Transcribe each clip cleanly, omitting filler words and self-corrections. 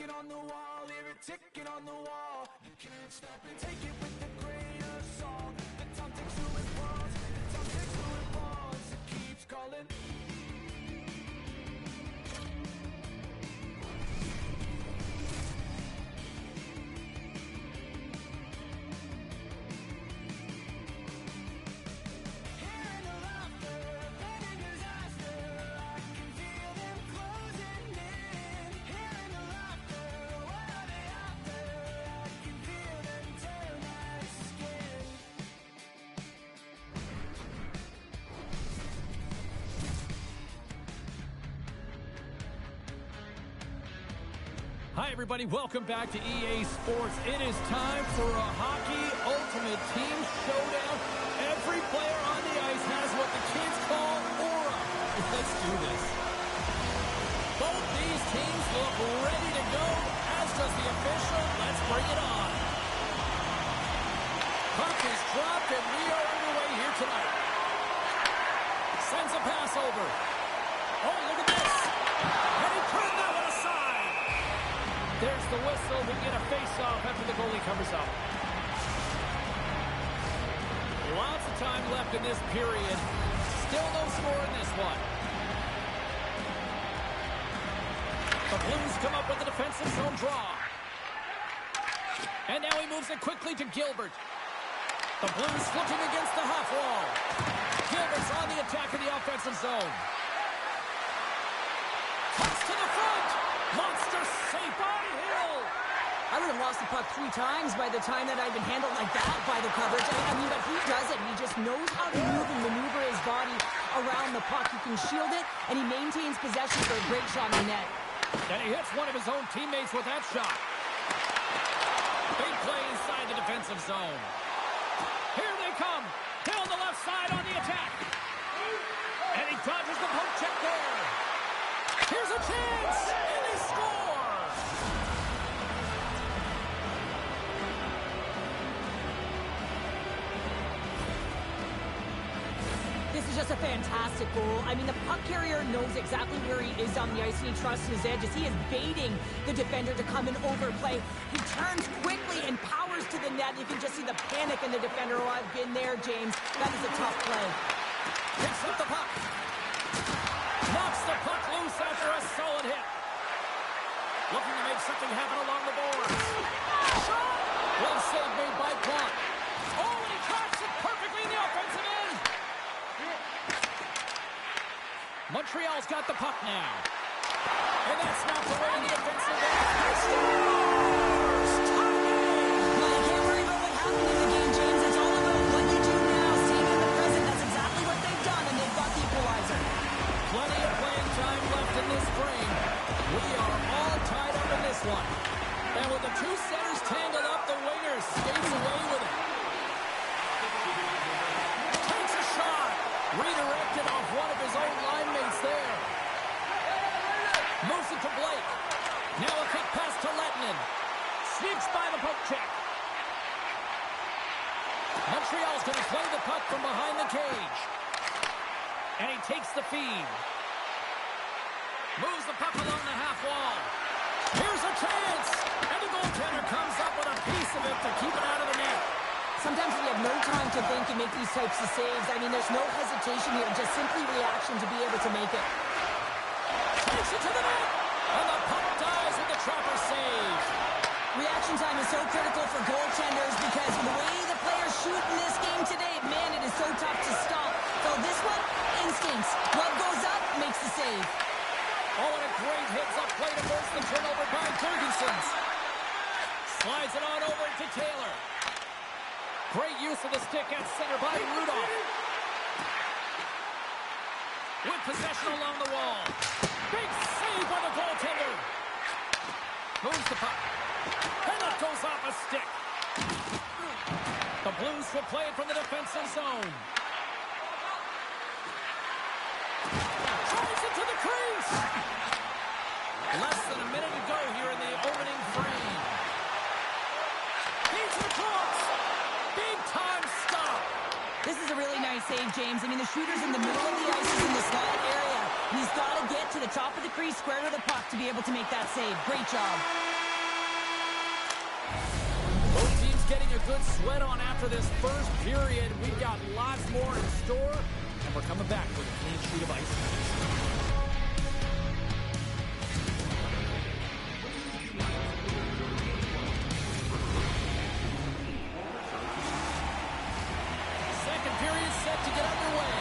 written on the wall, hear it ticking on the wall. You can't stop it, take it with a grain of salt. The time takes who it wants, the time takes who it wants. It keeps calling. Hi, everybody. Welcome back to EA Sports. It is time for a Hockey Ultimate Team Showdown. Every player on the ice has what the kids call aura. Let's do this. Both these teams look ready to go, as does the official. Let's bring it on. Puck is dropped, and we are underway here tonight. Sends a pass over. Oh, look at this. And he turned that one aside. There's the whistle. We get a face-off after the goalie covers up. Lots of time left in this period. Still no score in this one. The Blues come up with a defensive zone draw. And now he moves it quickly to Gilbert. The Blues looking against the half wall. Gilbert's on the attack in the offensive zone. Cuts to the front. Monster save by Hill. I would have lost the puck 3 times by the time that I'd been handled like that by the coverage. I mean, but he does it. He just knows how to move and maneuver his body around the puck. He can shield it, and he maintains possession for a great shot in the net. And he hits one of his own teammates with that shot. Big play inside the defensive zone. Here they come. Hill on the left side on the attack. And he dodges the poke check there. Here's a chance, and they score! This is just a fantastic goal. I mean, the puck carrier knows exactly where he is on the ice, and he trusts his edges. He is baiting the defender to come and overplay. He turns quickly and powers to the net. You can just see the panic in the defender. Oh, I've been there, James. That is a tough play. Picks up the puck. Knocks the puck loose after a solid hit. Looking to make something happen along the boards. Shot! Well saved made by Plot. Oh, and he traps it perfectly in the offensive end. Montreal's got the puck now. And that's knocked away in the offensive end. He scores! Well, you can't worry about what happened in the game, James. It's all about what you do now. Seeing in the present, that's exactly what they've done, and they've got the equalizer. Plenty of playing time left in this frame. We are all tied up in this one. And with the two centers tangled up, the winger skates away with it. Takes a shot. Redirected off one of his own line mates there. Moves it to Blake. Now a quick pass to Lettinen. Sneaks by the poke check. Montreal's going to play the puck from behind the cage. And he takes the feed. Moves the puck along the half wall. Here's a chance. And the goaltender comes up with a piece of it to keep it out of the net. Sometimes we have no time to think and make these types of saves. I mean, there's no hesitation here, just simply reaction to be able to make it. Takes it to the net. And the puck dies with the trapper save. Reaction time is so critical for goaltenders because the way the players shoot in this game today, man, it is so tough to stop. So this one, instincts. Glove goes up, makes the save. Oh, and a great hits-up play to force the turnover by Jurgensen. Slides it on over to Taylor. Great use of the stick at center by Rudolph. With possession along the wall. Big save by the goaltender. Moves the puck. And it goes off a stick. The Blues will play it from the defensive zone. Tries it to the crease. Less than a minute to go here in the opening frame. He's across. Big time stop. This is a really nice save, James. I mean, the shooter's in the middle of the ice, is in the slot area. He's got to get to the top of the crease, square to the puck to be able to make that save. Great job. getting a good sweat on after this first period. We've got lots more in store, and we're coming back with a clean sheet of ice. Second period set to get underway.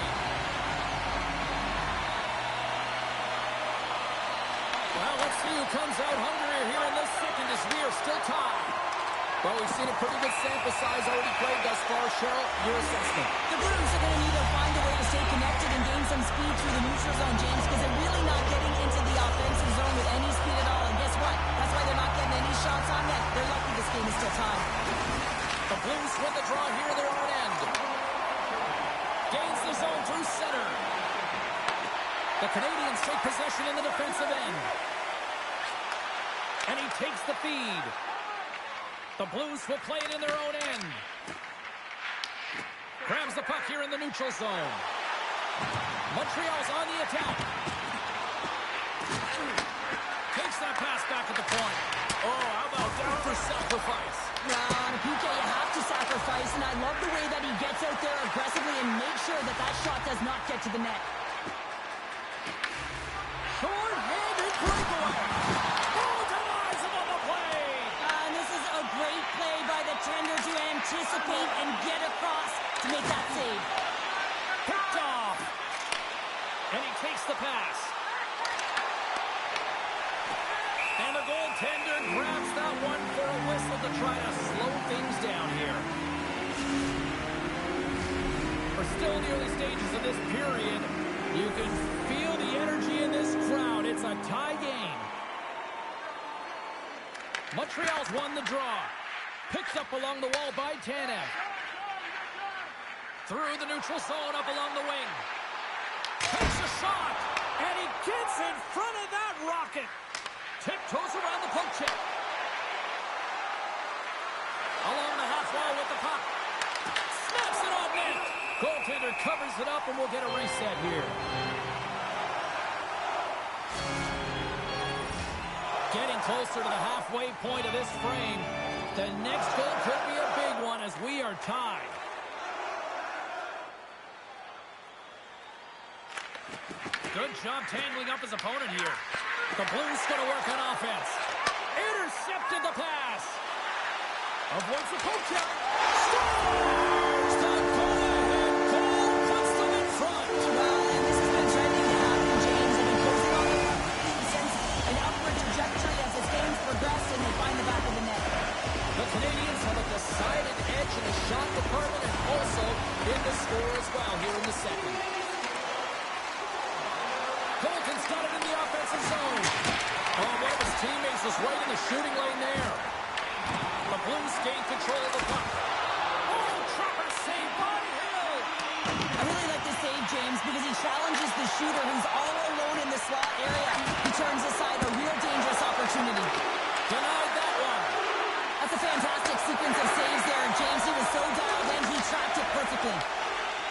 Well, let's see who comes out hungrier here in this second as we are still tied. Well, we've seen a pretty good sample size already played thus far. Cheryl, your assessment. The Blues are going to need to find a way to stay connected and gain some speed through the neutral zone, James, because they're really not getting into the offensive zone with any speed at all. And guess what? That's why they're not getting any shots on net. They're lucky this game is still tied. The Blues win the draw here. They're on end. Gains the zone through center. The Canadians take possession in the defensive end. And he takes the feed. The Blues will play it in their own end. Grabs the puck here in the neutral zone. Montreal's on the attack. Takes that pass back at the point. Oh, how about down for sacrifice? Yeah, PK, you have to sacrifice, and I love the way that he gets out there aggressively and makes sure that that shot does not get to the net. Short-handed breakaway. Oh, denies him on the play. And this is a great play by the tender to anticipate and get across to make that save. Picked off. And he takes the pass. And the goaltender grabs that one for a whistle to try to slow things down here. We're still in the early stages of this period. You can feel the energy in this crowd. It's a tie game. Montreal's won the draw. Picked up along the wall by Tanev. Through the neutral zone, up along the wing. Takes a shot, and he gets in front of that rocket. Tiptoes around the poke check. Along the half wall with the puck. Snaps it on net. Goaltender covers it up, and we'll get a reset here. Getting closer to the halfway point of this frame. The next goal could be a big one as we are tied. Good job tangling up his opponent here. The Blues going to work on offense. Intercepted the pass. Avoids the poke check. Scores! The go-ahead goal puts them in front. Well, and this has been trending to happen, James. I mean, closing on the puck sense an upward trajectory as this game's progressed and they find the back of the net. The Canadians have a decided edge in the shot department and also in the score as well here in the second. Colton's got it in the offensive zone. Oh, one of his teammates was right in the shooting lane there. The Blues gain control of the puck. Oh, trapper save by Hill. I really like this save, James, because he challenges the shooter who's all alone in the slot area. He turns aside a real dangerous opportunity. Denied that one. That's a fantastic sequence of saves there, James. He was so dialed in, he tracked it perfectly.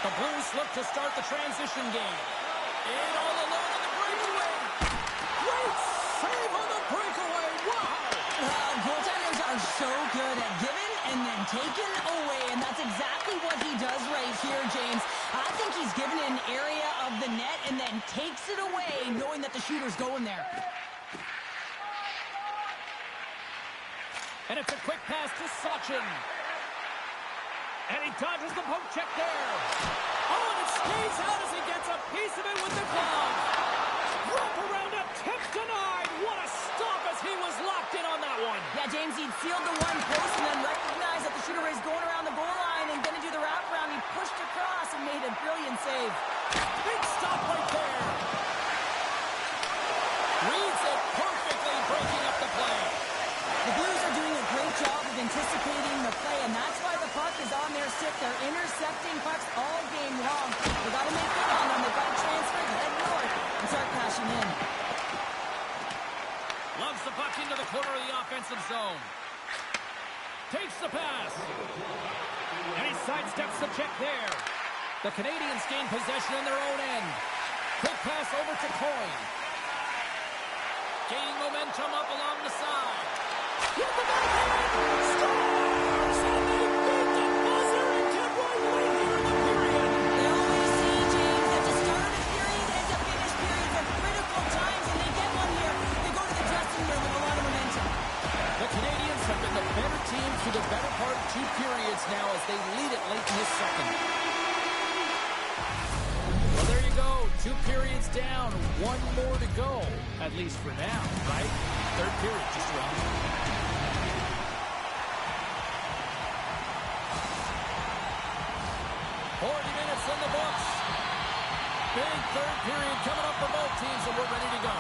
The Blues look to start the transition game. In all alone on the breakaway. Great save on the breakaway. Wow. Well, goaltenders are so good at giving and then taking away, and that's exactly what he does right here, James. I think he's given an area of the net and then takes it away, knowing that the shooter's going there. And it's a quick pass to Sachin. And he dodges the poke check there. Oh, and it stays out as he gets a piece of it with the glove. Wrap around a tip denied. What a stop as he was locked in on that one. Yeah, James, he sealed the one post and then recognized that the shooter was going around the goal line and going to do the wraparound. He pushed across and made a brilliant save. Big stop right there. Reads it perfectly, breaking up the play. The Blues are doing a great job of anticipating the play, and that's why the puck is on their stick. They're intercepting pucks all game long. They got to make it on them. They've got to transfer, head north, and start crashing in. Loves the puck into the corner of the offensive zone. Takes the pass. And he sidesteps the check there. The Canadians gain possession in their own end. Quick pass over to Coyne. Gaining momentum up along the side. With the backhand. Scores! Well, there you go. 2 periods down. 1 more to go, at least for now, right? Third period just around. 40 minutes in the books. Big third period coming up for both teams, and we're ready to go.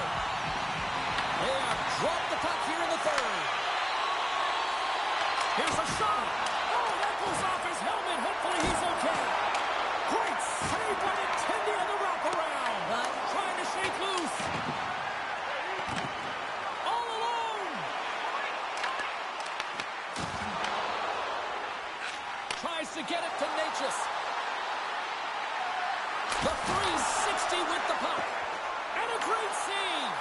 They have dropped the puck here in the third. Here's a shot. Oh, that goes off his helmet. Hopefully he's okay. Great save by Nintendo on the wraparound. Trying to shake loose. All alone. Tries to get it to Necas. The 360 with the puck. And a great save.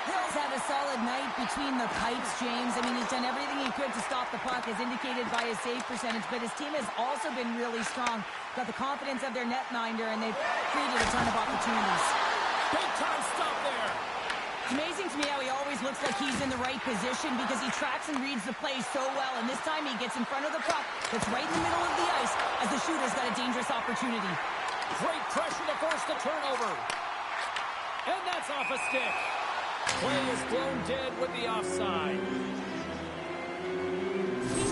Hill's had a solid night between the pipes, James. I mean, he's done everything he could to stop the puck, as indicated by his save percentage, but his team has also been really strong. Got the confidence of their netminder, and they've created a ton of opportunities. Big time stop there. It's amazing to me how he always looks like he's in the right position because he tracks and reads the play so well, and this time he gets in front of the puck that's right in the middle of the ice as the shooter's got a dangerous opportunity. Great pressure to force the turnover. And that's off a stick. Play is blown dead with the offside.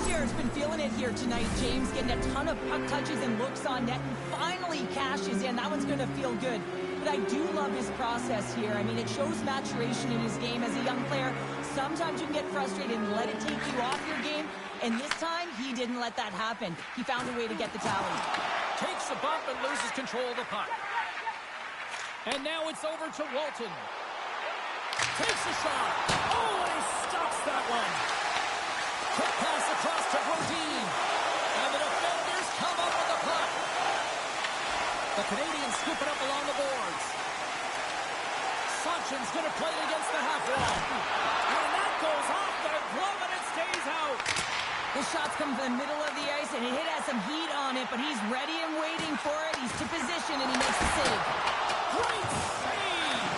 Jarrett's been feeling it here tonight, James, getting a ton of puck touches and looks on net, and finally cashes in. That one's going to feel good. But I do love his process here. I mean, it shows maturation in his game as a young player. Sometimes you can get frustrated and let it take you off your game, and this time, he didn't let that happen. He found a way to get the tally. Takes a bump and loses control of the puck. And now it's over to Walton. Takes a shot. Oh, and he stops that one. Quick pass across to Brodin. And the defenders come up with the puck. The Canadians scoop it up along the boards. Sachin's going to play it against the half wall. And that goes off the glove and it stays out. The shots come from the middle of the ice, and he has some heat on it, but he's ready and waiting for it. He's to position, and he makes the save. Great save!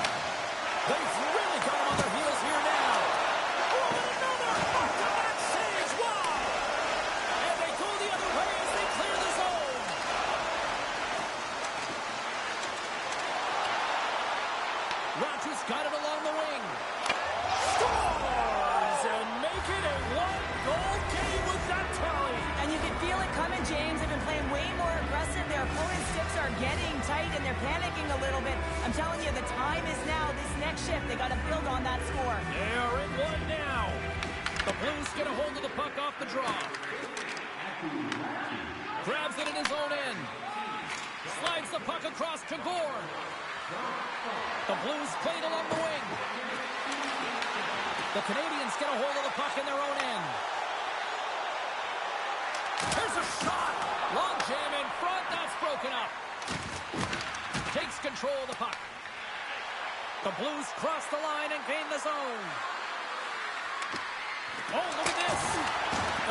They've really got him on their heels here now. Oh, and another back-to-back saves! Wow! And they go the other way as they clear the zone. Rogers got it along the wing. Scores! And make it a one-goal game with that tally. And you can feel it coming, James. They've been playing way more aggressive. Their opponent's sticks are getting tight, and they're panicking a little bit. I'm telling you, the time is now. This next shift, they got to build on that score. They are in one now. The Blues get a hold of the puck off the draw. Grabs it in his own end. Slides the puck across to Gore. The Blues played along the wing. The Canadians get a hold of the puck in their own end. Here's a shot. Long jam in front. That's broken up. Takes control of the puck. The Blues cross the line and gain the zone. Oh, look at this.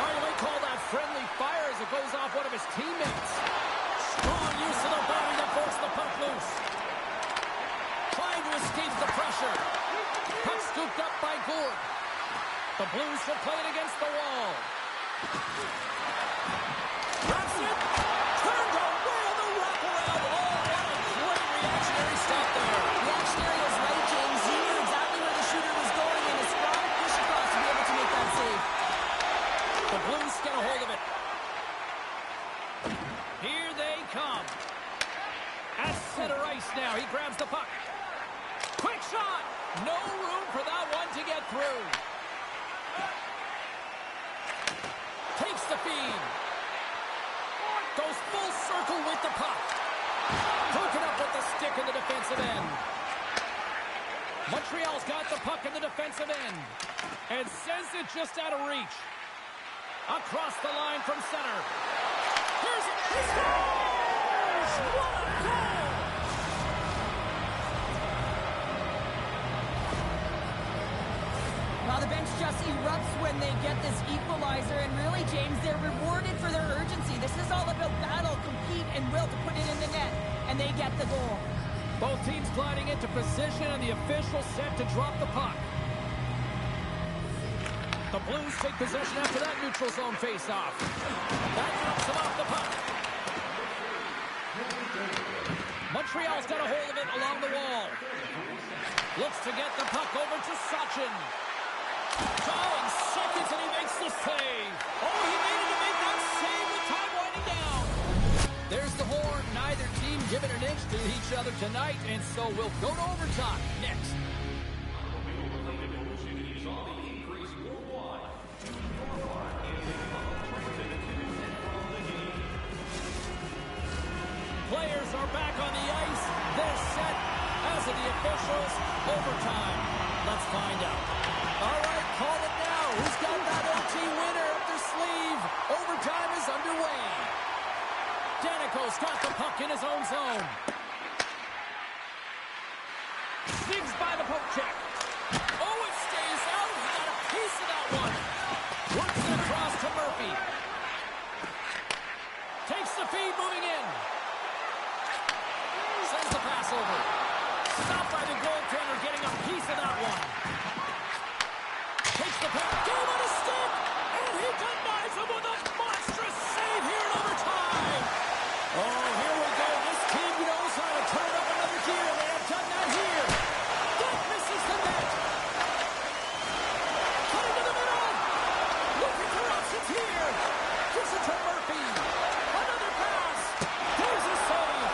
Now you might call that friendly fire as it goes off one of his teammates. Strong use of the body to force the puck loose. Trying to escape the pressure. Puck scooped up by Gourde. The Blues will play it against the wall. Wraps it. Turned away on the wraparound. Oh, what a great reactionary stop there. Reactionary was right, James. He knew exactly where the shooter was going, and a strong push across to be able to make that save. The Blues get a hold of it. Here they come. At center ice now. He grabs the puck. Quick shot. No room for that one to get through. Takes the feed. Goes full circle with the puck. Broken up with the stick in the defensive end. Montreal's got the puck in the defensive end. And sends it just out of reach. Across the line from center. Here's it. He scores! What a goal! Well, the bench just erupts when they get this equalizer, and really, James, they're rewarded for their urgency. This is all about battle, compete, and will to put it in the net, and they get the goal. Both teams gliding into position, and the official set to drop the puck. The Blues take possession after that neutral zone face-off. That drops them off the puck. Montreal's got a hold of it along the wall. Looks to get the puck over to Sachin. In seconds, and he makes the save. Oh, he needed to make that save with time winding down. There's the horn. Neither team giving an inch to each other tonight, and so we'll go to overtime next. Players are back on the ice. They're set. As are the officials. Overtime. Let's find out. All right, call it now. Who's got that OT winner up their sleeve? Overtime is underway. Danico's got the puck in his own zone. Zigs by the poke check. Oh, it stays out. He got a piece of that one. Works it across to Murphy. Takes the feed, moving in. Sends the pass over. Stopped by the goaltender, getting a piece of that one. Takes the pass. Gave on a stick. And he denies him with a monstrous save here in overtime. Oh, here we go. This team knows how to turn up another gear. They have done that here. That misses the net. Cut into the middle. Looking for options here. Gives it to Murphy. Another pass. There's a save.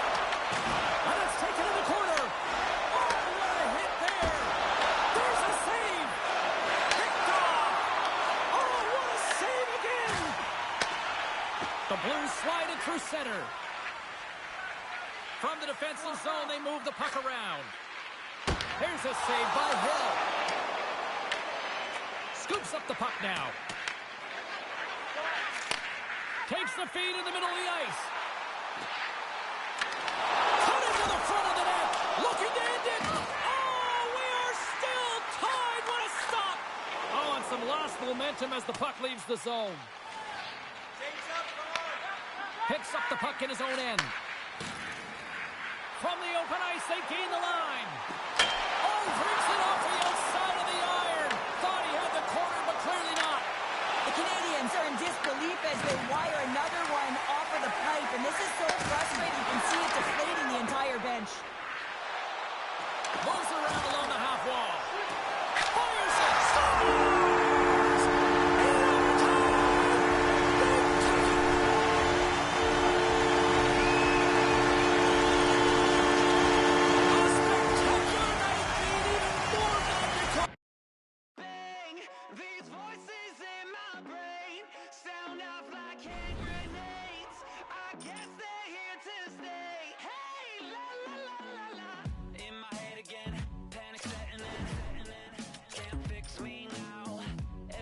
And it's taken in the corner. Oh, what a hit there. There's a save. Picked off. Oh, what a save again. The Blues slide it through center. From the defensive zone, they move the puck around. Here's a save by Hill. Scoops up the puck now. Takes the feed in the middle of the ice. Cut into the front of the net. Looking to end it. Oh, we are still tied. What a stop. Oh, and some lost momentum as the puck leaves the zone. Picks up the puck in his own end. From the open ice, they gain the line. Oh, brings it off the outside of the iron. Thought he had the corner, but clearly not. The Canadians are in disbelief as they wire another one off of the pipe, and this is so frustrating. You can see it deflating the entire bench. Moves around along the half wall. Fires it. These voices in my brain sound off like hand grenades. I guess they're here to stay. Hey, la la la la la. In my head again, panic setting in. Can't fix me now.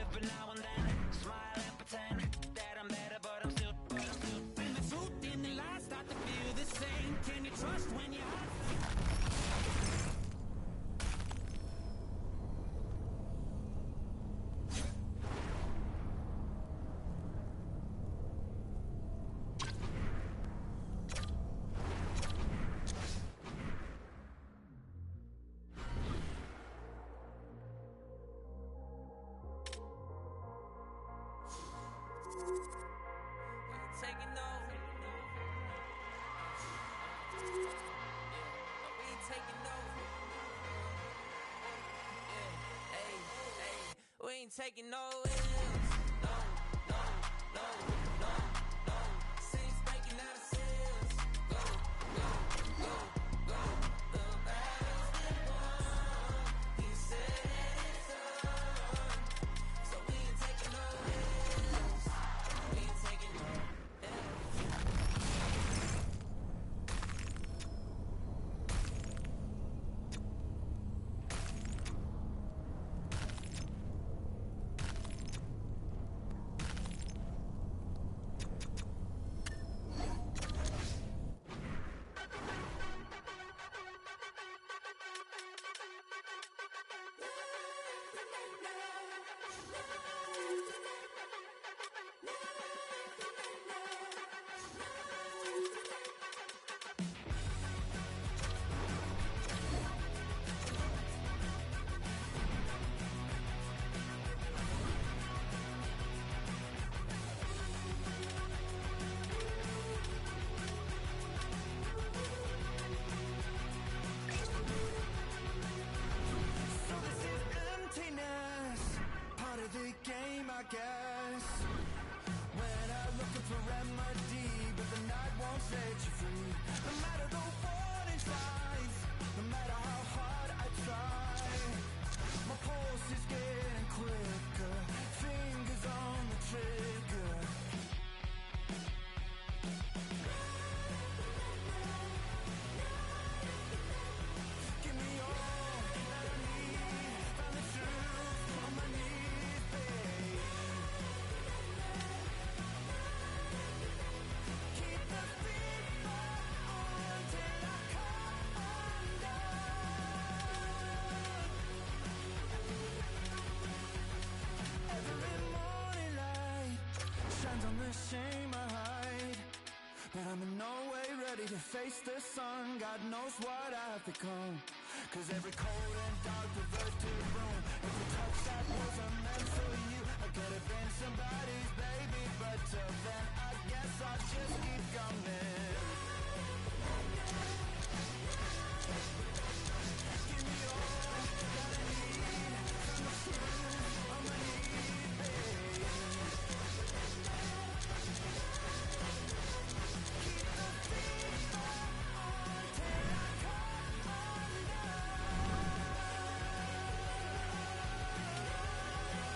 Every now and then, smile and pretend that I'm better, but I'm still. When the truth and the lies start to feel the same, can you trust when your heart? Taking over. We ain't taking over. Yeah, hey, we ain't taking no L's. No. Saints breaking out of sales. Go. The battle's been won. He said it's done. So we ain't taking no L's. We ain't taking no L's. guess. When I'm looking for remedy, but the night won't set you free. No matter the warning signs, no matter how hard I try, my pulse is getting quicker, fingers on the trigger. Give me all that I need, find the truth on my knees, babe. Keep the fever on till I come undone. Every morning light shines on the shame I hide, but I'm in no way ready to face the sun. God knows what I've become, 'cause every cold and dark perverted room, every touch that wasn't meant for you, I could have been somebody's baby, but till then I guess I'll just keep coming. Give me all that I need, from the truth on my knees, babe. Keep the fever on till I come undone. Undone.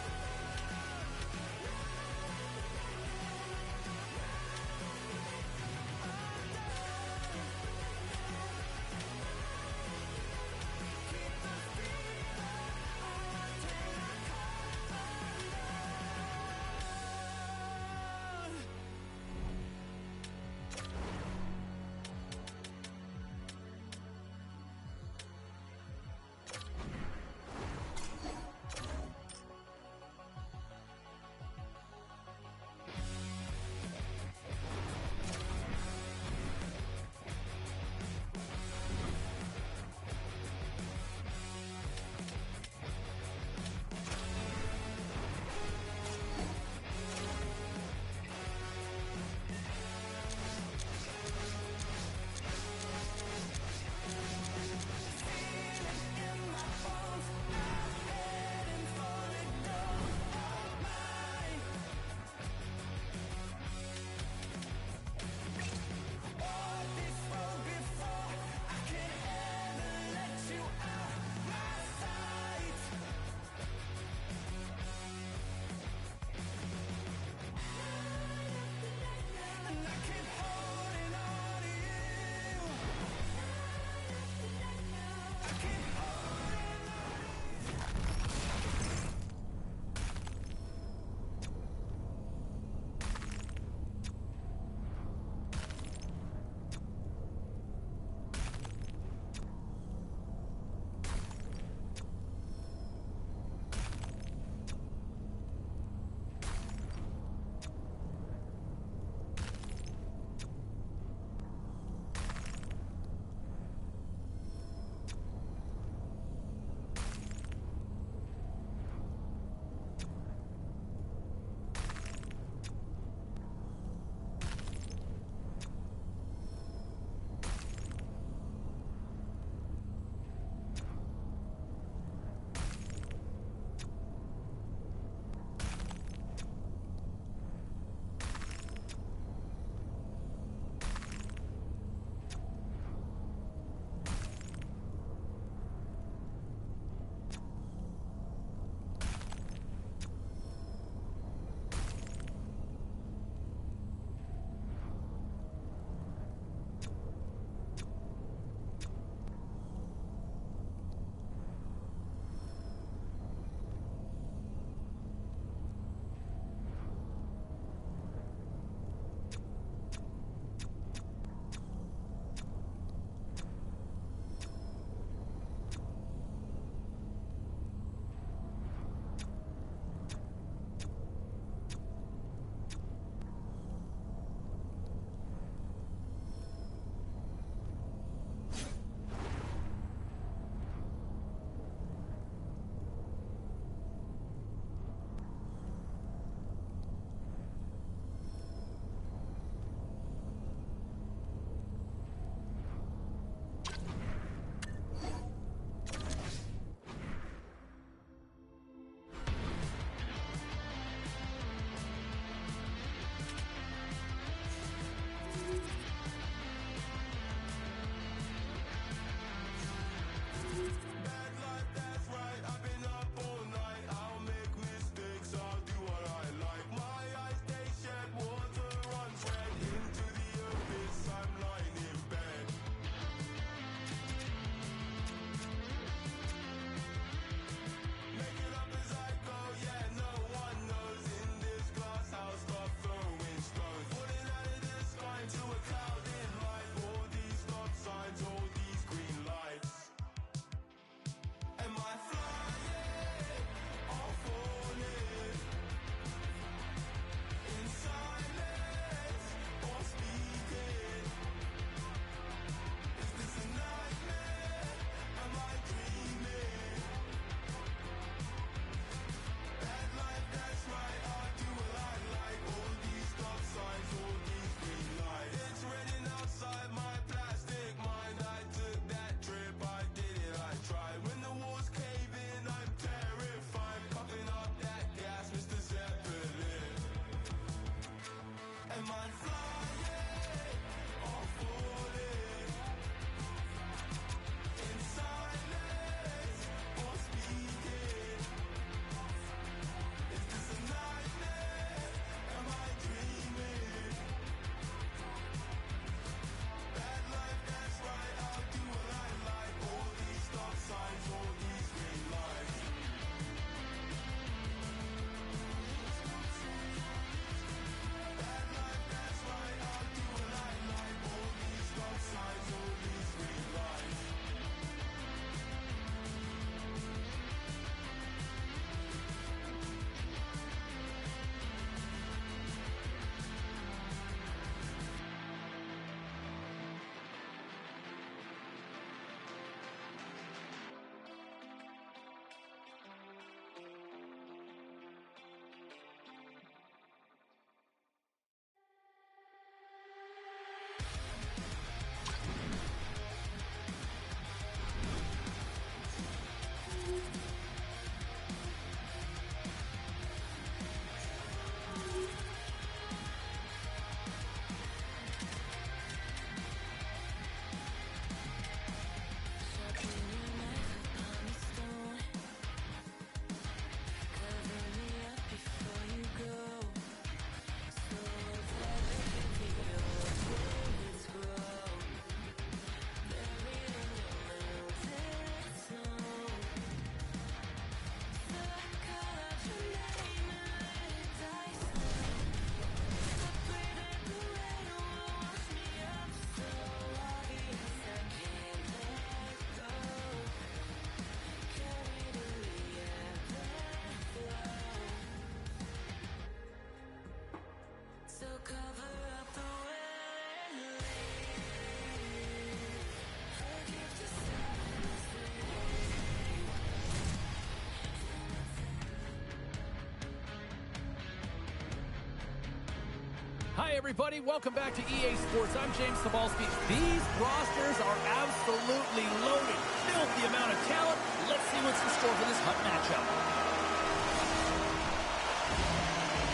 Hi, everybody. Welcome back to EA Sports. I'm James Cebulski. These rosters are absolutely loaded. Filthy amount of talent. Let's see what's in store for this hot matchup.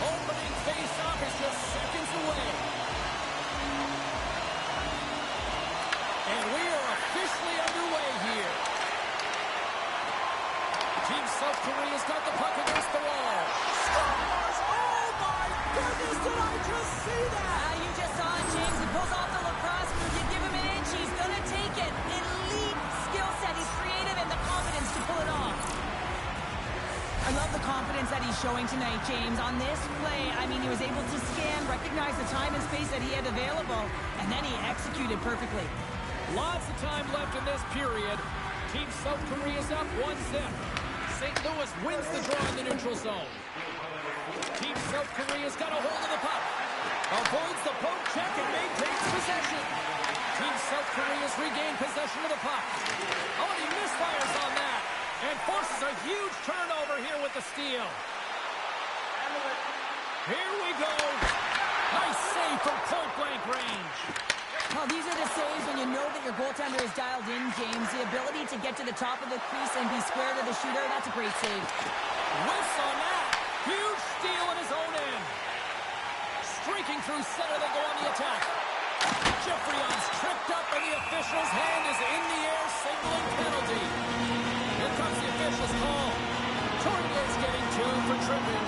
Opening face-off is just seconds away. And we are officially underway here. Team South Korea's got the puck against the wall. Scores! Oh, my goodness, did I just see that? You just saw it, James. He pulls off the lacrosse move. You give him an inch, he's going to take it. Elite skill set. He's creative and the confidence to pull it off. I love the confidence that he's showing tonight, James. On this play, I mean, he was able to scan, recognize the time and space that he had available, and then he executed perfectly. Lots of time left in this period. Team South Korea's up 1-0. St. Louis wins the draw in the neutral zone. Team South Korea's got a hold of the puck. Avoids the poke check and maintains possession. Team South Korea's regained possession of the puck. Oh, and he misfires on that. And forces a huge turnover here with the steal. Here we go. Nice save from point-blank range. Well, these are the saves when you know that your goaltender is dialed in, James. The ability to get to the top of the crease and be square to the shooter, that's a great save. Whiffs on that. Huge steal in his own end. Streaking through center, they go on the attack. Geoffrion's tripped up, and the official's hand is in the air, signaling penalty. Here comes the official's call. Tournier's getting 2 for tripping.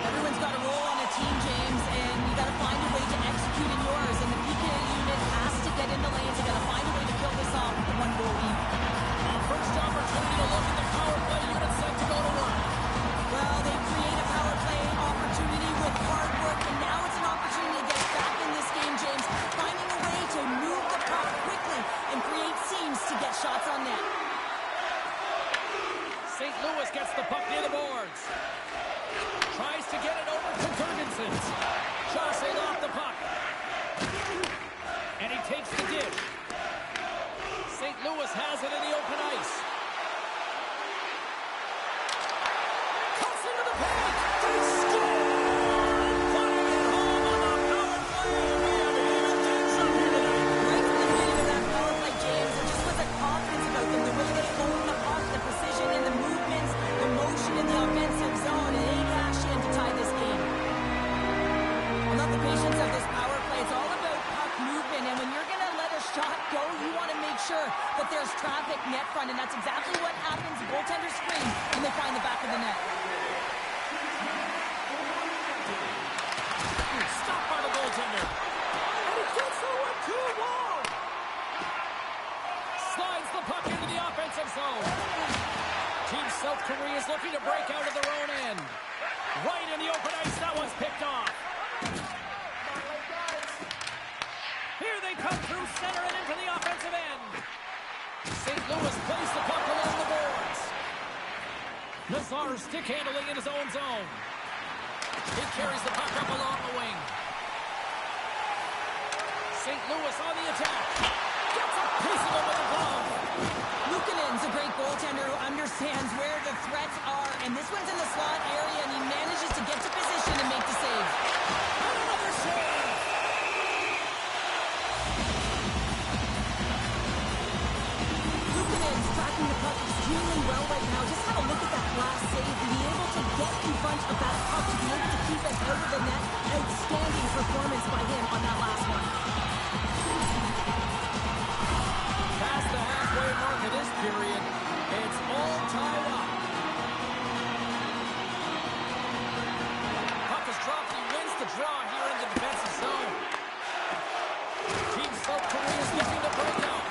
Everyone's got a role on a team, James, and you got to find a way to execute in yours. And the PK unit has to get in the lanes. You got to find a way to kill this off with the 1-goal lead. First opportunity to look at the power play unit set to go to work. Well, they create a power play opportunity with hard work, and now it's an opportunity to get back in this game, James. Finding a way to move the puck quickly and create seams to get shots on net. St. Louis gets the puck near the boards. Tries to get it over to Ferguson. Jostled off the puck. And he takes the dish. St. Louis has it in the open ice. Cuts into the paint. They score! Putting it home on the power play. We have even things up here tonight. Right from the beginning of that power play, James, there just was a confidence about them. The way they own the puck, the precision in the movements, the motion in the offensive zone, and they cash in to tie this game. I love the patience of this power play. It's all about puck movement, and when you're going to let a shot go, you want to make sure that there's traffic net front, and that's exactly what happens. The goaltender screams when they find the back of the net. Stopped by the goaltender. And he gets the one too long. Slides the puck into the offensive zone. Team South Korea is looking to break out of their own end. Right in the open ice, that one's picked off. Here they come through center and into the offensive end. St. Louis plays the puck along the boards. Nazar stick handling in his own zone. He carries the puck up along the wing. St. Louis on the attack. Gets a piece of it with a glove. Luukkonen's a great goaltender who understands where the threats are, and this one's in the slot area, and he manages to get to position and make the save. Another save. Luukkonen's tracking the puck extremely well right now. Just have a look at that last save. To be able to get in front of that puck, to be able to keep it out of the net. Outstanding performance by him on that last one. Past the halfway mark of this period, it's all tied up. Puck is dropped. He wins the draw here in the defensive zone. Team South Korea is looking to break out.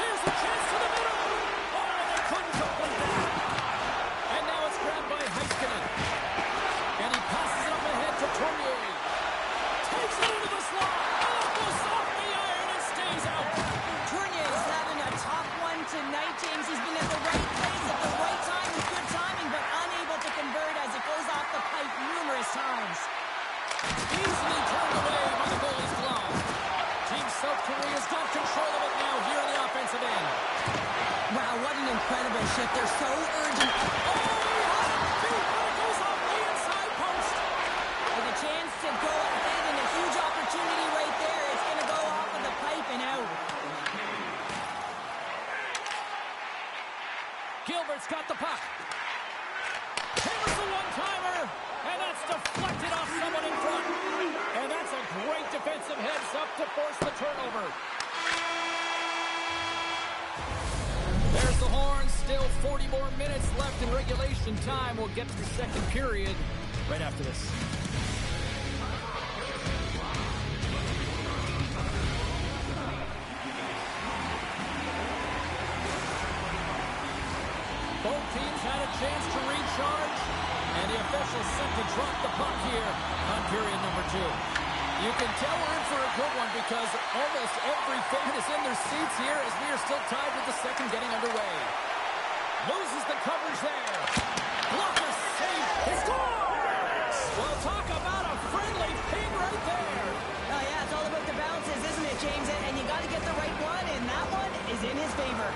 Here's a chance to the middle. Oh, they couldn't complete that. And now it's grabbed by Heiskanen. And he passes it up ahead to Tournier. Takes it into the slot. Almost off the iron and stays out. Tournier is having a tough one tonight, James. He's been at the right place at the right time with good timing, but unable to convert as it goes off the pipe numerous times. Easily turned away by the goalie's glove. Team South Korea's got control of it now here in the offensive end. Wow, what an incredible shift. They're so urgent. Oh, it goes off the inside post. With a chance to go Gilbert's got the puck. Here's the one-timer, and that's deflected off someone in front. And that's a great defensive heads-up to force the turnover. There's the horn. Still 40 more minutes left in regulation time. We'll get to the second period right after this. Both teams had a chance to recharge, and the officials set to drop the puck here on period number 2. You can tell we're in for a good one because almost every fan is in their seats here as we are still tied with the second getting underway. Loses the coverage there. Blocker save. He scores! Well, talk about a friendly ping right there. Oh, yeah, it's all about the bounces, isn't it, James? And you got to get the right one, and that one is in his favor.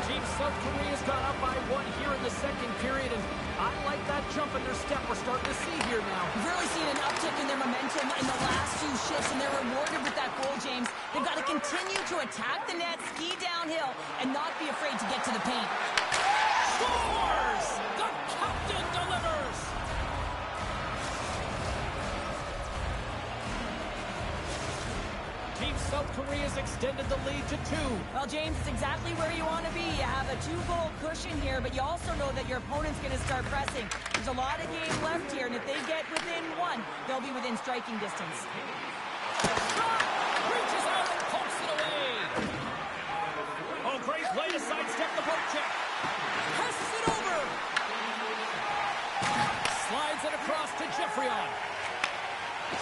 Team South Korea's gone up by 1 here in the second period, and I like that jump in their step we're starting to see here now. We've really seen an uptick in their momentum in the last few shifts, and they're rewarded with that goal, James. They've got to continue to attack the net, ski downhill, and not be afraid to get to the paint. Scores! The captain delivers! Team South Korea's extended the lead to 2. Well, James, it's exactly where you want to be. You have a 2-goal cushion here, but you also know that your opponent's going to start pressing. There's a lot of game left here, and if they get within 1, they'll be within striking distance. Shot! Reaches out and pokes it away. Oh, great play to sidestep the poke check. Passes it over. Slides it across to Jeffrion.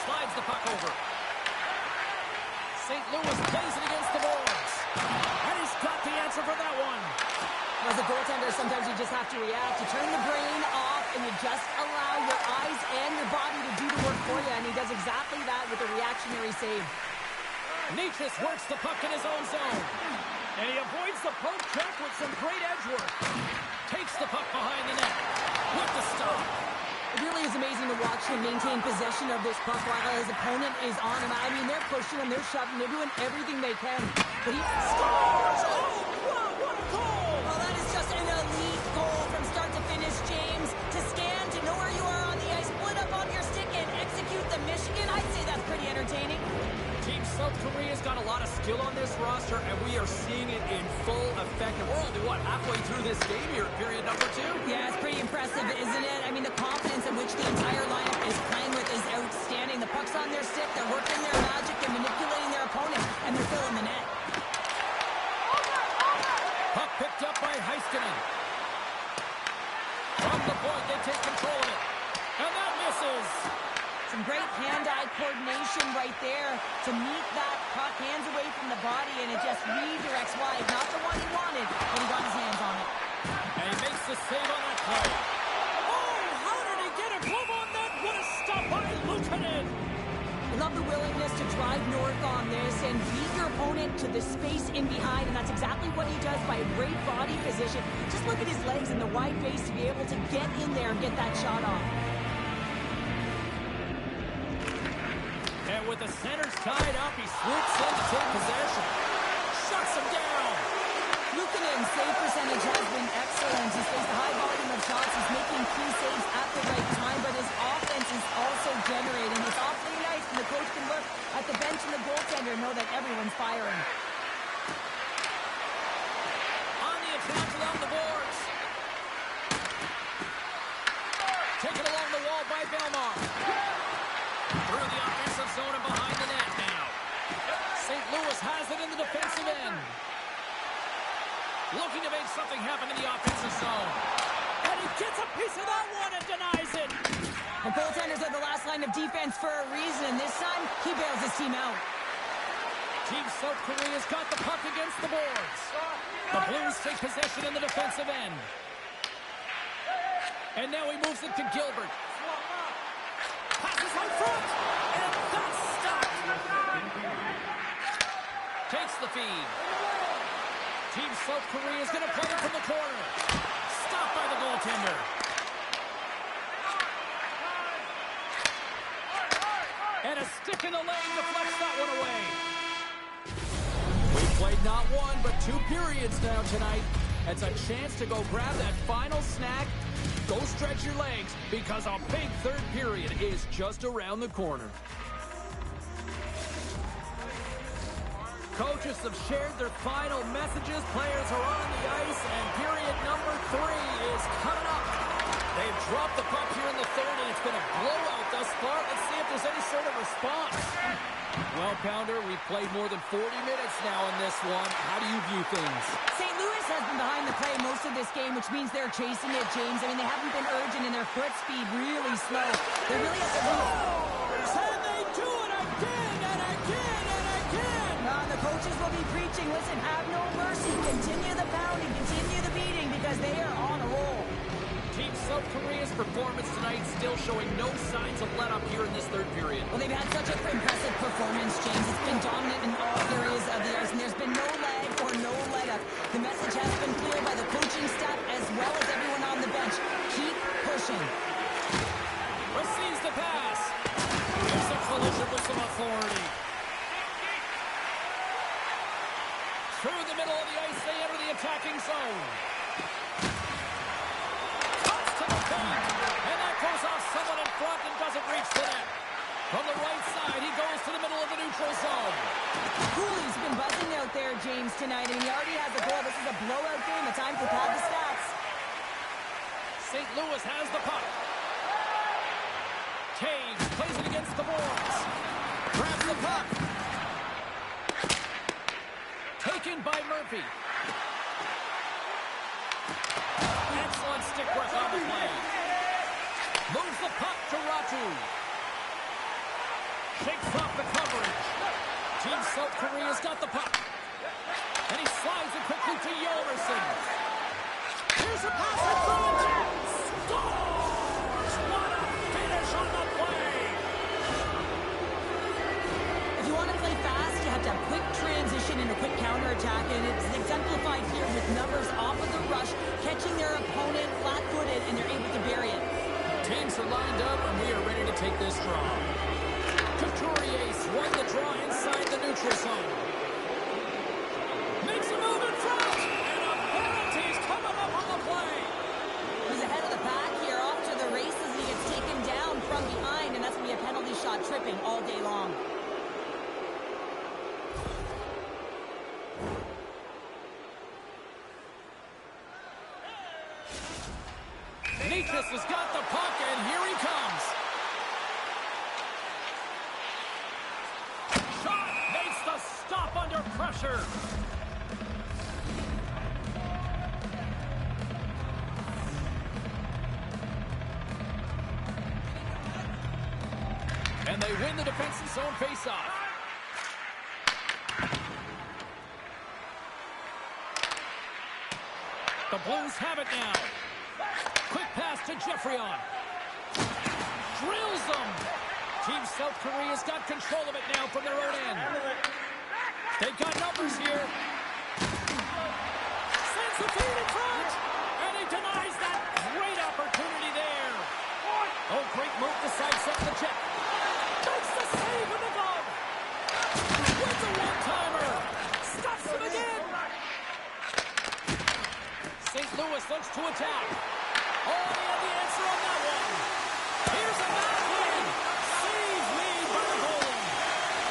Slides the puck over. St. Louis plays it against the boards. And he's got the answer for that one. As a goaltender, sometimes you just have to react. You turn the brain off, and you just allow your eyes and your body to do the work for you, and he does exactly that with a reactionary save. Necas works the puck in his own zone. And he avoids the poke check with some great edge work. Takes the puck behind the net. With the stop. It really is amazing to watch him maintain possession of this puck while his opponent is on him. I mean, they're pushing him, they're shoving, they're doing everything they can. But he scores! Oh, wow, what a goal! Well, that is just an elite goal from start to finish, James. To scan, to know where you are on the ice, split up on your stick and execute the Michigan. I'd say that's pretty entertaining. Team South Korea's got a lot of skill on this roster, and we are seeing it in full effect. And we're only, halfway through this game here, period number 2? Yeah, it's pretty impressive, isn't it? I mean, the confidence in which the entire lineup is playing with is outstanding. The puck's on their stick, they're working their magic, they're manipulating their opponent, and they're filling the net. Puck picked up by Heiskanen. From the point, they take control of it. And that misses. Some great hand-eye coordination right there to meet that puck, hands away from the body, and it just redirects wide. Not the one he wanted, but he got his hands on it. And he makes the save on that play. Oh, how did he get a glove on that? What a stop by Lieutenant! I love the willingness to drive north on this and beat your opponent to the space in behind, and that's exactly what he does by a great body position. Just look at his legs and the wide base to be able to get in there and get that shot off. And with the centers tied up, he swoops in to take possession. Shuts him down. Luukkonen's save percentage has been excellent. He's faced a high volume of shots. He's making key saves at the right time, but his offense is also generating. It's awfully nice when the coach can look at the bench and the goaltender and know that everyone's firing. On the attack along the boards. Taken along the wall by Belmar. Through the offensive zone and behind the net now. St. Louis has it in the defensive end. Looking to make something happen in the offensive zone. And he gets a piece of that one and denies it. And goaltenders are the last line of defense for a reason. This time, he bails his team out. Team South Korea's got the puck against the boards. The Blues take possession in the defensive end. And now he moves it to Gilbert. Passes out front. And that's stopped. Takes the feed. Team South Korea is going to play it from the corner. Stopped by the goaltender. And a stick in the lane deflects that one away. We've played not one, but 2 periods now tonight. It's a chance to go grab that final snack. Go stretch your legs because a big third period is just around the corner. Coaches have shared their final messages. Players are on the ice, and period number 3 is coming up. They've dropped the puck here in the third, and it's been a blowout thus far. Let's see if there's any sort of response. Well, Pounder, we've played more than 40 minutes now in this one. How do you view things? St. Louis has been behind the play most of this game, which means they're chasing it, James. I mean, they haven't been urgent, and their foot speed really slow. They really have to move. And they do it again and again and again. The coaches will be preaching, listen, have no mercy. Continue the pounding, continue the beating, because they are on a roll. Team South Korea's performance tonight still showing no signs of let-up here in this third period. Well, they've had such an impressive performance, James. It's been dominant in all areas of the ice, and there's been no lag or no let-up. The message has been clear by the coaching staff as well as everyone on the bench. Keep pushing. Receives the pass. Here's a collision with some authority. Through the middle of the ice, they enter the attacking zone. Cuts to the paint, and that goes off someone in front and doesn't reach the net. From the right side, he goes to the middle of the neutral zone. Cooley's been buzzing out there, James, tonight, and he already has a goal. This is a blowout game. It's time to pad the stats. St. Louis has the puck. Taves plays it against the boards. Grabs the puck. Taken by Murphy. Excellent stick work on the play. Moves the puck to Ratu. Shakes off the coverage. Team South Korea's got the puck. And he slides it quickly to Yolmerson. Here's a pass in front. Scores! What a finish on the play! If you want to play fast, you have to have quick transition and a quick counterattack, and it's exemplified here with numbers off of the rush, catching their opponent flat-footed, and they're able to bury it. Teams are lined up, and we are ready to take this draw. Couturier won the draw inside the neutral zone. Makes a move in front, and a penalty's coming up on the play. He's ahead of the pack here, off to the races, and he gets taken down from behind, and that's going to be a penalty shot, tripping all day long. Nikas has got the puck, and here he comes. Shot makes the stop under pressure. And they win the defensive zone faceoff. The Blues have it now. Quick pass to Geoffrion. Drills them. Team South Korea's got control of it now from their own end. They've got numbers here. Sends the feed in front. And he denies that great opportunity there. Oh, great move to sidestep the check. Makes the save with the glove. Wins a one-timer. Stops him again. St. Louis looks to attack. Oh, he had the answer on that one. Here's a Malkin. Save made by the goalie.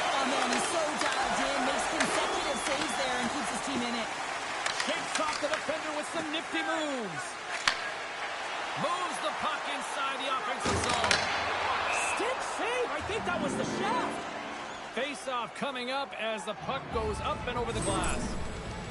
Oh, man, he's so dialed in, makes consecutive saves there, and keeps his team in it. Shakes off the defender with some nifty moves. Moves the puck inside the offensive zone. Stick save. I think that was the shaft. Face-off coming up as the puck goes up and over the glass.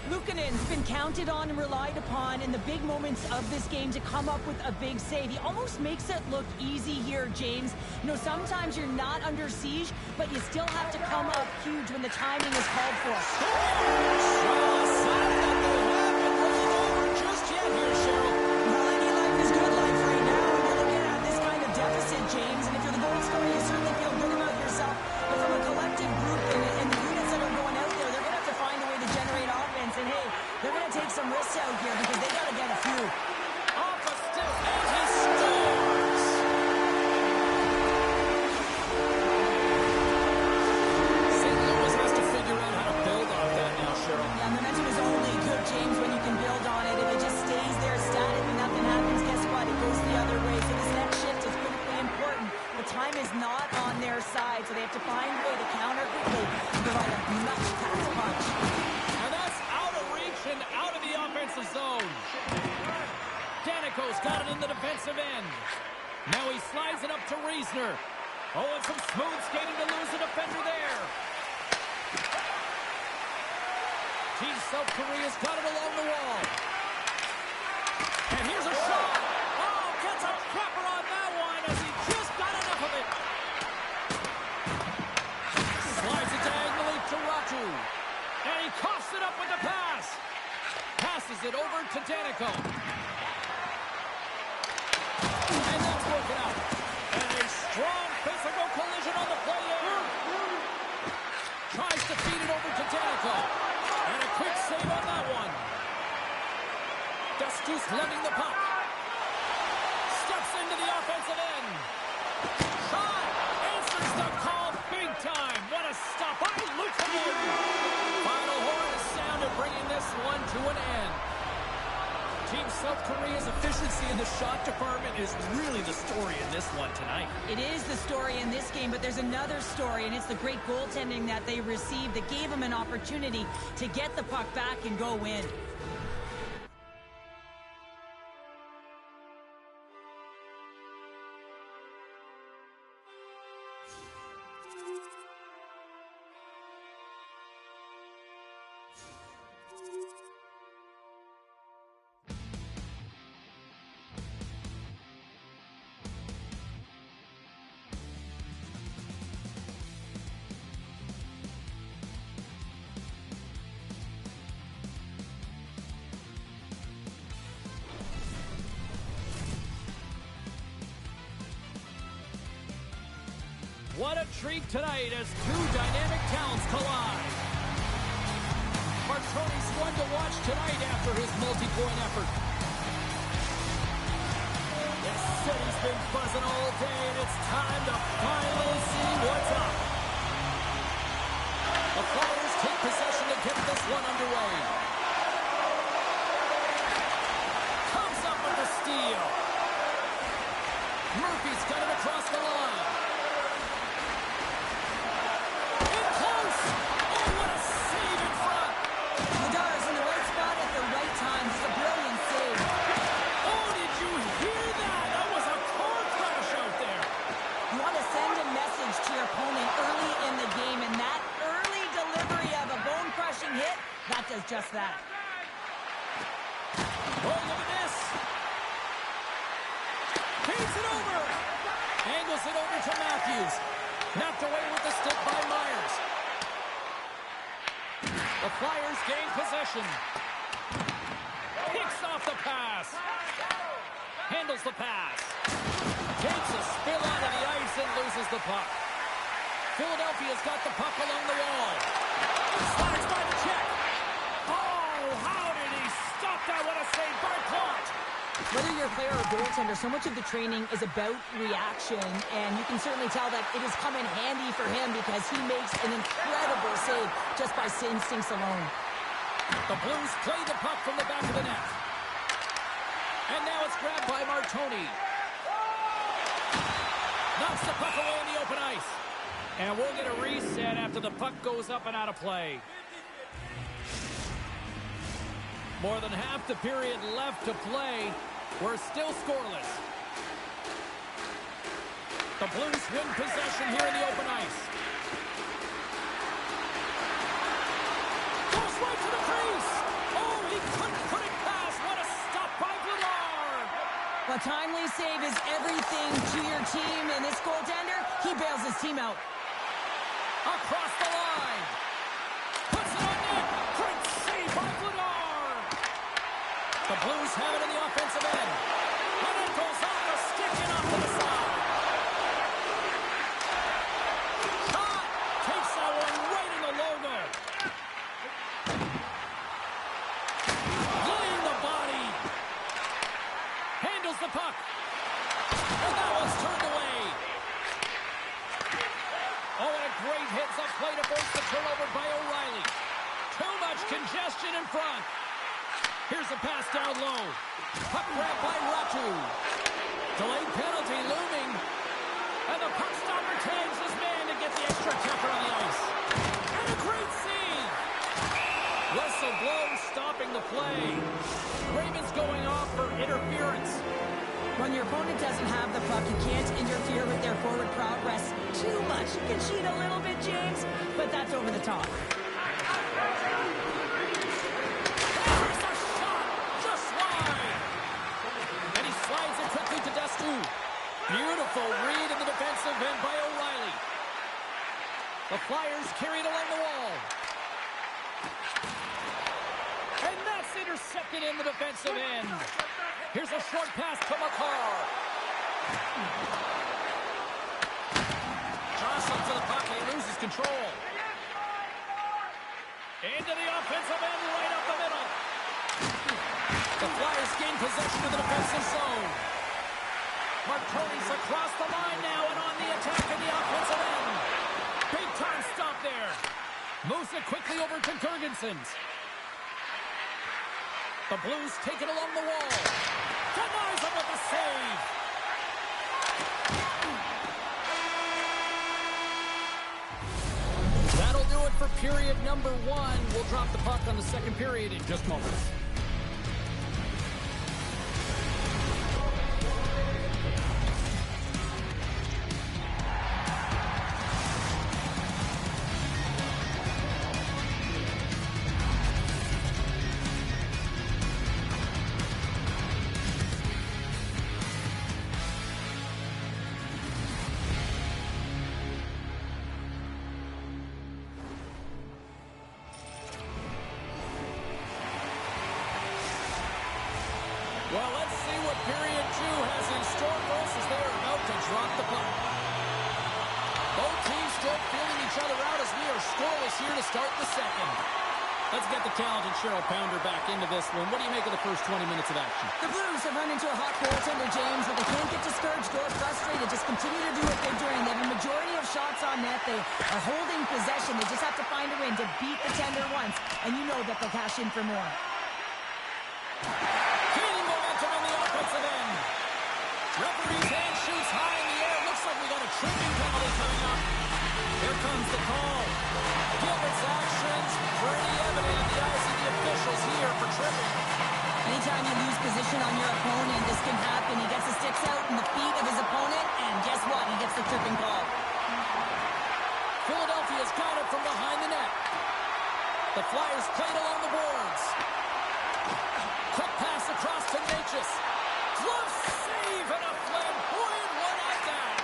Luukkonen's been counted on and relied upon in the big moments of this game to come up with a big save. He almost makes it look easy here, James. You know, sometimes you're not under siege, but you still have to come up huge when the timing is called for. Well, a sign that they haven't rolled over just yet here, Cheryl. Well, any life is good life right now, and you're looking at this kind of deficit, James. And if you're the goal scorer, you certainly feel good about yourself. But from a collective group and the units that are going out there, they're going to have to find a way to generate offense. And hey, they're going to take some risks out here because they got to get a few. Off a stick, and he scores! St. Louis has to figure out how to build off that now, Cheryl. Yeah, momentum is only good, James, when you can build on it. If offensive end. Now he slides it up to Reisner. Oh, and some smooth skating to lose the defender there. Team South Korea's got it along the wall. And here's a shot. Oh, gets a cropper on that one as he just got enough of it. Slides it diagonally to Ratu. And he coughs it up with the pass. Passes it over to Danico. And that's working out. And a strong physical collision on the play there. Tries to feed it over to Danico. And a quick save on that one. Dustus letting the puck. Steps into the offensive end. Shot. Answers the call big time. What a stop by Lukanen. Final horn is sounded, bringing this one to an end. Team South Korea's efficiency in the shot department is really the story in this one tonight. It is the story in this game, but there's another story, and it's the great goaltending that they received that gave them an opportunity to get the puck back and go win. What a treat tonight as two dynamic talents collide. Martoni's one to watch tonight after his multi-point effort. This city's been buzzing all day, and it's time to finally see what's up. The Flyers take possession to get this one underway. Comes up with the steal. Murphy's got it across the line. That does just that. Oh, look at this. Feeds it over. Angles it over to Matthews. Knocked away with the stick by Myers. The Flyers gain possession. Picks off the pass. Handles the pass. Takes a spill out of the ice and loses the puck. Philadelphia's got the puck along the wall. Slides by the check. Oh, how did he stop that? What a save by Plot. Whether you're a player or goaltender, so much of the training is about reaction, and you can certainly tell that it has come in handy for him because he makes an incredible save just by instincts alone. The Blues play the puck from the back of the net. And now it's grabbed by Martoni. Knocks the puck away in the open ice. And we'll get a reset after the puck goes up and out of play. More than half the period left to play. We're still scoreless. The Blues win possession here in the open ice. Goes right to the crease. Oh, he couldn't put it past. What a stop by Vladar. A timely save is everything to your team, and this goaltender, he bails his team out. Across the line. Puts it on net. Great save by Vladar. The Blues have it in the offensive end. And it goes off the stick and off to the side. Shot. Takes that one right in the logo. Laying the body. Handles the puck. And that one's turned away. Oh, and a great heads-up play to force the turnover by O'Reilly. Too much congestion in front. Here's a pass down low. Puck grabbed by Ratu. Delayed penalty looming. And the puck stopper tags his man to get the extra checker on the ice. And a great save. Whistle blows, stopping the play. Ravens going off for interference. When your opponent doesn't have the puck, you can't interfere with their forward progress too much. You can cheat a little bit, James, but that's over the top. There's a shot! Just wide! And he slides it quickly to Destu. Beautiful read in the defensive end by O'Reilly. The Flyers carried along the wall. And that's intercepted in the defensive end. Here's a short pass to Makar. Jostling for the puck, and he loses control. Into the offensive end, right up the middle. The Flyers gain possession of the defensive zone. Marconi's across the line now and on the attack in the offensive end. Big time stop there. Moves it quickly over to Girgensons. The Blues take it along the wall. Denies him with the save. That'll do it for period number 1. We'll drop the puck on the second period in just moments. Well, let's see what period 2 has in store for us as they are about to drop the puck. Both teams still feeling each other out as we are scoreless here to start the second. Let's get the talented Cheryl Pounder back into this one. What do you make of the first 20 minutes of action? The Blues have run into a hot goaltender, James, but they can't get discouraged or frustrated. Just continue to do what they're doing. They have a majority of shots on net. They are holding possession. They just have to find a win to beat the tender once, and you know that they'll cash in for more. Gaining momentum in the offensive end. Referee's hand shoots high in the air. Looks like we got a tripping penalty coming up. Here comes the call. Gilbert's actions pretty evident in the eyes of the officials here for tripping. Anytime you lose position on your opponent, this can happen. He gets the sticks out in the feet of his opponent, and guess what? He gets the tripping call. Philadelphia's got it from behind the net. The Flyers played along the boards. Quick pass across to Natchez. Glove save and a flamboyant one at that.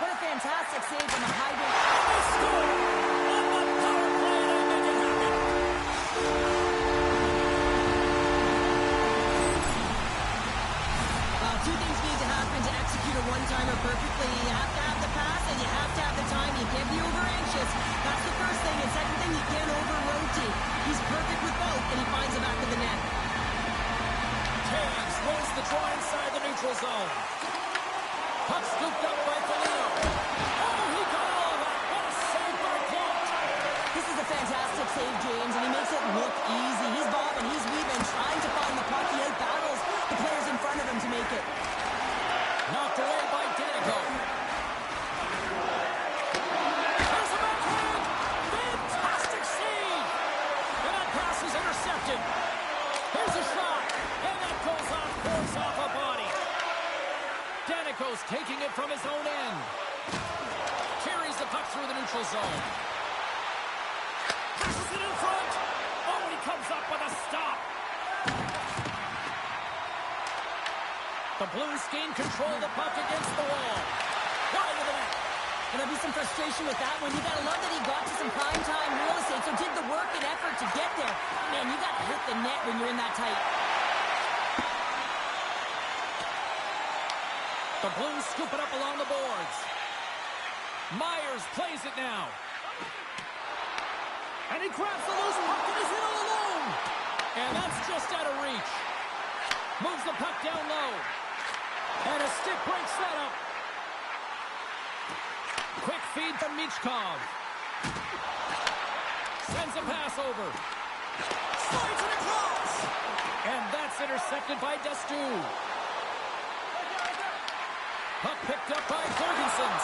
What a fantastic save from the high bench. They score on the power play, and I make it happen. Two things need to happen to execute a one-timer perfectly. You have to have the pass, and you have to have the time. You can't be over-anxious. That's the first thing. And second thing, you can't over-rotate. He's perfect with both, and he finds the back of the net. Taves wins the draw inside the neutral zone. Puck scooped up by Foligno. Oh, he got all of that. What a save by Clark. This is a fantastic save, James, and he makes it look easy. He's bobbing, he's weaving, trying to find the puck. He out-battles the players in front of him to make it. Knocked away by Danico. There's a backhand. Fantastic save. And that pass is intercepted. Here's a shot. And that goes off course off a body. Danico's taking it from his own end. Carries the puck through the neutral zone. Passes it in front. Oh, he comes up with a stop. The Blues gain control of the puck against the wall. Wide of the net. And there'll be some frustration with that one. You gotta love that he got to some prime-time real estate, so did the work and effort to get there. Man, you gotta hit the net when you're in that tight. The Blues scoop it up along the boards. Myers plays it now. And he grabs the loose puck and is in all alone. And that's just out of reach. Moves the puck down low. And a stick breaks that up. Quick feed from Michkov. Sends a pass over. Slides it across. And that's intercepted by Destu. Puck picked up by Girgensons.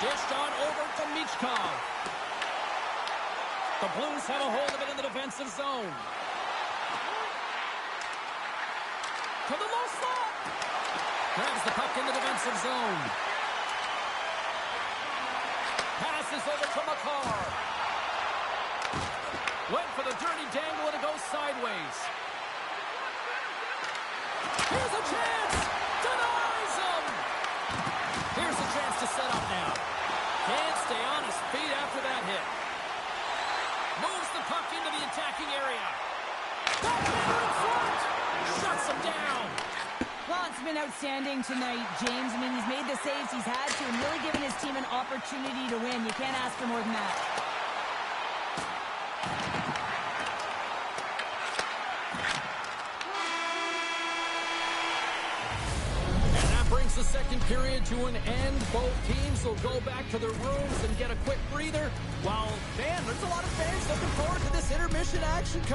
Dished on over to Michkov. The Blues have a hold of it in the defensive zone. from the low slot. Grabs the puck in the defensive zone. Passes over to Makar. Went for the dirty dangle and it goes sideways. Here's a chance. Denies him. Here's a chance to set up now. Can't stay on his feet after that hit. Moves the puck into the attacking area. Backhander in front. Shuts him down. Well, it's been outstanding tonight, James. I mean, he's made the saves he's had to and really given his team an opportunity to win. You can't ask for more than that. And that brings the second period to an end. Both teams will go back to their rooms and get a quick breather. While, man, there's a lot of fans looking forward to this intermission action coming